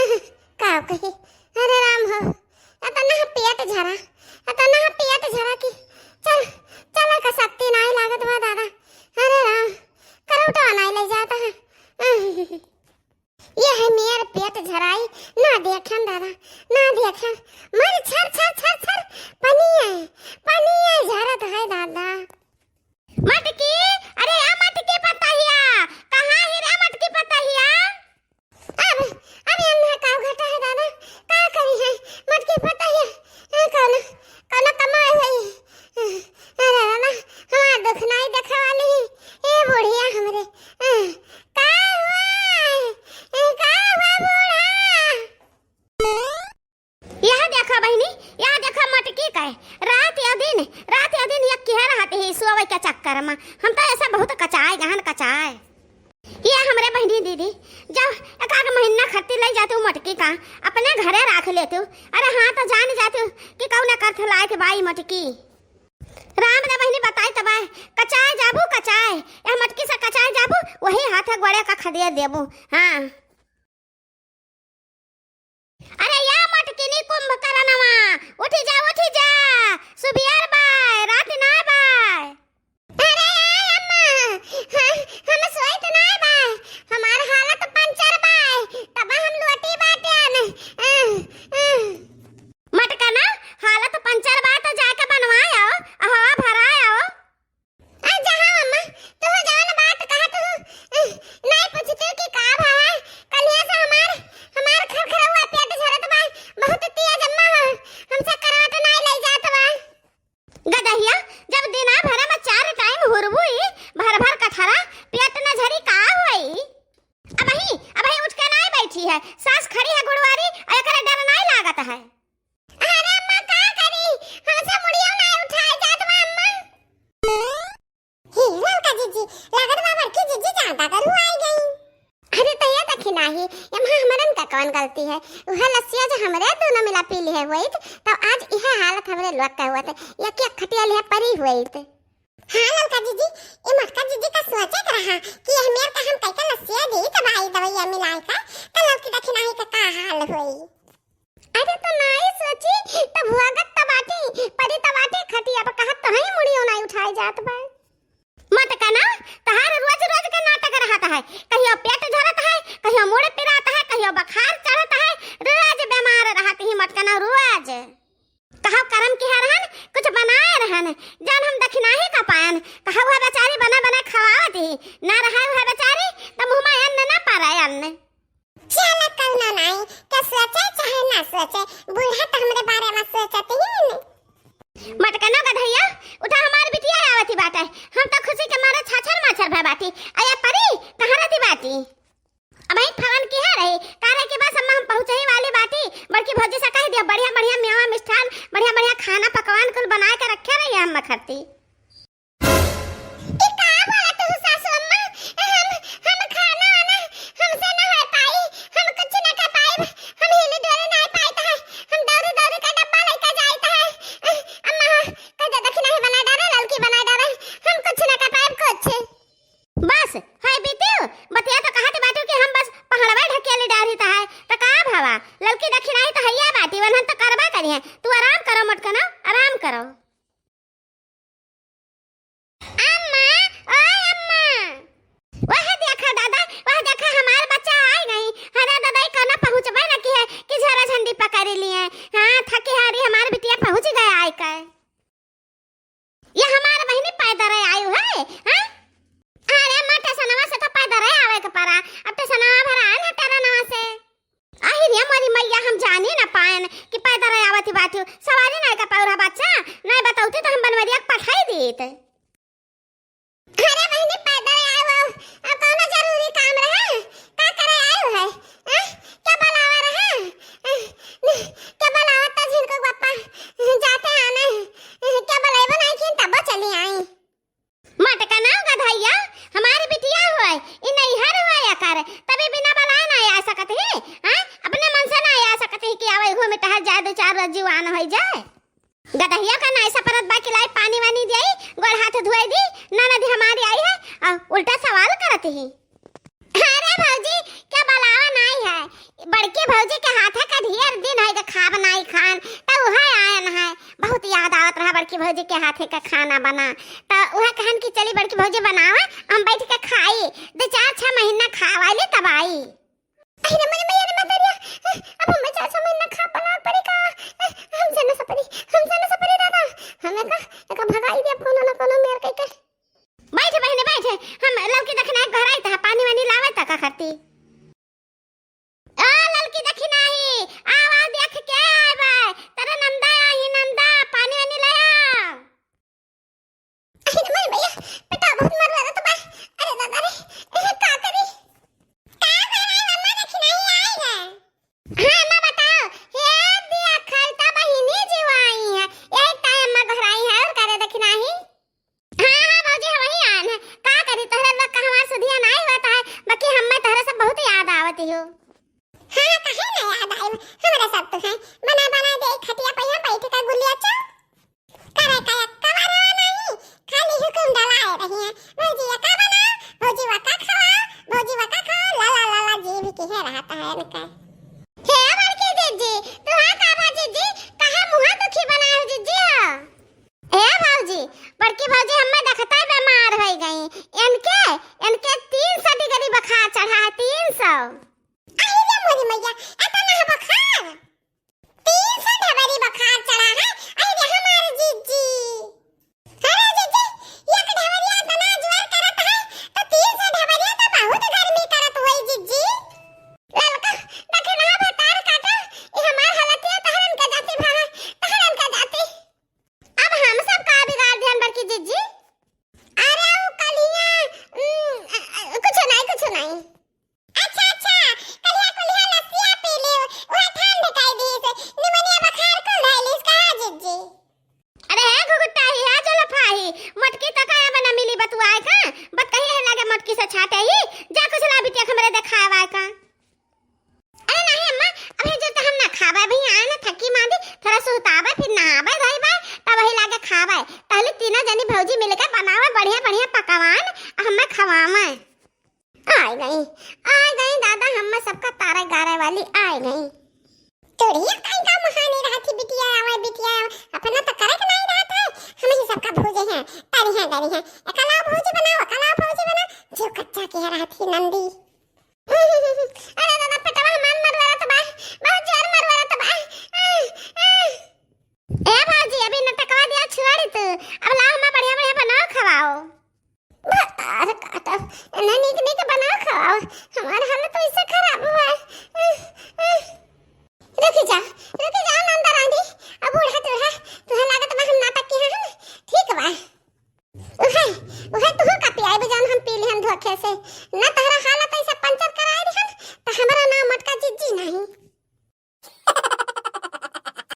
का कही अरे राम हो आता ना पेट झरा की चल चला का शक्ति नहीं लागत बा दादा। अरे राम करौटा नहीं ले जाता है। ये है मेरा पेट झराई ना देखन दादा ना देखन मर छर छर छर छर पानी है झरत है दादा। मटकी अरे आ मटकी पतहिया कहाँ है रे मटकी पतहिया। अब अन्ना का घटा है दादा का करी है मटकी पतहिया कौन कौन कमाए हुई। अरे दादा हमारा दुख नहीं देखा वाली ए बुढ़िया हमरे का हुआ बूढ़ा। यह देखा बहनी यह देखा मटकी का रात या दिन ये कह रहते है सोवे के चक्कर में हम तो ऐसा बहुत कचाए गहन कचाए। ये हमरे बहनी दीदी जब एक महीना खत्ती ले जाते हो मटकी का अपने घरे रख लेते हो। अरे हाँ तो जान जाते हो कि कौन करथ लाए थे बाई मटकी राम ने बहनी बताई तब कचाए जाबू कचाए यह मटकी से कचाए जाबू वही हाथ गोड़े का खदिया देबू। हाँ अरे या मटकी नी कुंभ करनवा उठी जा सुबियार बाय रात ना बाय। अरे अम्मा हम सोइत ना बाय हमार हालत पंचर बाय तब हम लोटी बाटे मटका ना हालत पंचर बा तो जाके बनवाओ हवा भराओ। आ जहां अम्मा तू जान बात कहा तू नहीं पूछती कि का भा है कलिया से हमार खरखरा हुआ पेट झरत बा बहुत तेज अम्मा हमसे करवट नहीं ले जात बा। गदहिया जब दिना भर में 4 टाइम हुरबुई भर कथरा पेट न झरी का होई। अब ही उठ के नहीं बैठी है सास खड़ी है गुड़वारी एकरे डर नहीं लागत है। अरे अम्मा का करी हमसे मुड़िया नहीं उठाए जात बा अम्मा। ही लड़का जीजी लागत बा की जीजी ज्यादा करू आई गई। अरे तो ये देखी नहीं यहां हमरन का कौन गलती है वह लस्सिया जो हमरे दोनों मिला पी ली है वही तो आज यह हालत हमरे लोग का हुआ था या क्या खटिया ले परी हुई थे। हाँ लड़का जीजी ये मटका जीजी का सोचे कर रहा कि यह मेरे का हम कई लस्सिया दी दवाई दवाई मिलाए का तो लड़की देखी नहीं का हाल हुई। अरे तो नहीं सोची तो भुआगत तबाटी परी तबाटी खटिया पर कहत तो है मुड़ियो नहीं उठाई जात बा। मटका ना तहार रोज के नाटक रहता है कहियो पेट झरत है कहियो मुड़ पिराता है कहियो बुखार चढ़ता है रोज बीमार रहती है मटका ना रोज कहा करम की हरहन कुछ बनाए रहन जान हम दखना ही का पायन कहा हुआ बेचारी बना खवावती ना रहा हुआ बेचारी त मुंह में अन्न ना पारा अन्न चला कौना नहीं क्या सोचे चाहे ना सोचे बूढ़ा तो हमरे बारे में सोचती ही मटका ना गधैया उठा हमार बिटिया आवती बात है हम तो खुशी के मारे छाछर माछर भय बाटी आया परी कहां रहती बाटी। अब भाई फगन की है रही कारे के बस हम पहुंचे ही वाली बाटी बड़की भौजी से कह दिया बढ़िया मेवा मिष्ठान बढ़िया खाना पकवान कुल बना के रखे रही हम मखरती। ई का बोला तू सासू अम्मा हम खाना आना हमसे ना हो पाई हम कुछ ना कर पाए हम हिल डोले नहीं पाए है हम दौड़ का डब्बा लेकर जाता है अम्मा कदे देखी नहीं बना डाले लड़की बना डाले हम कुछ ना कर पाए कुछ बस है बीतू बतिया तो कहत बाटू कि हम बस पहाड़वा ढकेले डारी ता है त का भावा लड़की देखी नहीं तो हैया बाटी वनहन तो करबा करी है तू आराम करो मटका ना आराम करो। अम्मा ओए अम्मा वह देखा दादा वह देखा हमार बच्चा आई नहीं हरा दादा कना पहुंचबे ना की है कि झरा झंडी पकड़ लिए हां थकी हारी हमार बिटिया पहुंच गया आई का ये हमार बहनी पैदल आयु है। हां अरे मटे सनवा से तो पैदल आवे के परा अब तो सनवा भरा न तेरा नवा से आही रे मोरी मैया हम जाने ना पाएन कि पैदल आवती बातू सवारी नहीं का पौरा बच्चा नहीं बताऊती तो हम बनवरिया पठाई देत। अरे बहनी पैदल आयो अब कौन जरूरी काम रहे का करे आयो है क्या बुलावा रहे क्या बुलावा तो जिनको पापा जाते आना क्या बुलाइबो नहीं कि तब चली आई। मटका ना गधैया हमारी बिटिया होय इ नहीं हर होया कर तभी बिना बुलाए ना आ सकत है हां अपने मन से ना आ सकत है कि आवे हो में टहल जाए 2-4 जीवान हो जाए। गधैया का ना ऐसा परत बाकी लाई पानी वानी देई गोड़ हाथ धोए दी ननद हमारी आई है उल्टा सवाल करती है। अरे भौजी क्या बुलावा नहीं है बड़के भौजी के हाथे का ढेर दिन है खा बनाई खान त उहे आयन है। बहुत याद आवत रहा बड़की भौजी के हाथे का खाना बना त उहे कहन की चली बड़की भौजी बनावे हम बैठ के खाई 2-4 महीना खावाले तब आई। अरे मुझे मैया ने मतरिया अब हम 4 महीना खा बना पड़ेगा हमसे न सपरी दादा हमें का भगाई दे कोनो न कोनो मेर के बैठ बहने बैठ हम लड़की देखना घर आई त पानी वानी लावे त का करती लड़की देखी नहीं आवा देख के आवे तेरा नंदा आई नंदा पानी वानी ले आ। अरे मेरे भैया बेटा बहुत मर रहा तो बा अरे दादा रे का करी का करे मम्मा देखी नहीं आई है। हां मां बताओ हे दिया खलता बहिनी जीव आई है एक टाइम में घर आई है और करे देखी नहीं। हां भौजी वही आन है का करी तोहरा लोग का हमार सुधिया नहीं होता है बाकी हम में तोहरा सब बहुत याद आवती हो। हाँ कहे ना याद आई हमारा सब तो है बना बना दे खटिया पे यहाँ बैठ कर गुलिया चा करे का कमरा नहीं खाली हुकुम डलाए रही है भौजी का बना भौजी का खवा भौजी का खा ला ला ला ला जी भी कह रहता है इनका। हे बड़की जीजी तू हां का भौजी जी कहां मुंह दुखी बना है जीजी हो। ए भौजी बड़की भौजी हम्मे देखता बीमार हो गई इनके 300 डिग्री बुखार चढ़ा है 300। मोरी मैया एतना है बुखार 300 ढबरी बुखार चढ़ा है। अरे हमारे जीजी अरे जीजी एक ढबरिया तना ज्वर करत है तो 300 ढबरिया तो बहुत गर्मी करत होई जीजी। ललका देखना भतार काटा ये हमार हालत है तहरन का जाती भागा तहरन का जाती अब हम सब का बिगाड़ ध्यान बरकी जीजी। अरे वो कलिया कुछ नहीं छाटे ही जा कुछ ला बिटिया हमरे देखावा का। अरे नहीं अम्मा अभी जो हम ना खावा भी आए ना थकी मांदी थोड़ा सुतावे फिर नहावे धोइबे तब वही लागे खावे पहले तीनों जनी भौजी मिलकर बनावे बढ़िया पकवान हमें खवावे। आ गई दादा हम सबका तारे गारे वाली आ गई चोड़िया काई का महानी रहती बिटिया अपना तो करे नहीं रहता है हम ही सबका भूजे हैं तारी हैं कला भौजी बना जो कच्चा कह रहा थी नंदी। अरे दादा पेटवा मन मर रहा तो बा बहुत जोर मर रहा तो बा ए भौजी अभी नटकवा दिया छोड़ तू अब ला हम बढ़िया बनाओ खवाओ भतार काटा निक बनाओ खवाओ हमारा हालत तो इससे खराब हुआ है। रुक जा नंदा रानी अब बूढ़ा तुहा लागत बा हम नाटक के हम ठीक बा उहे तू का पियाए बजान हम पी ले हम धोखे से ना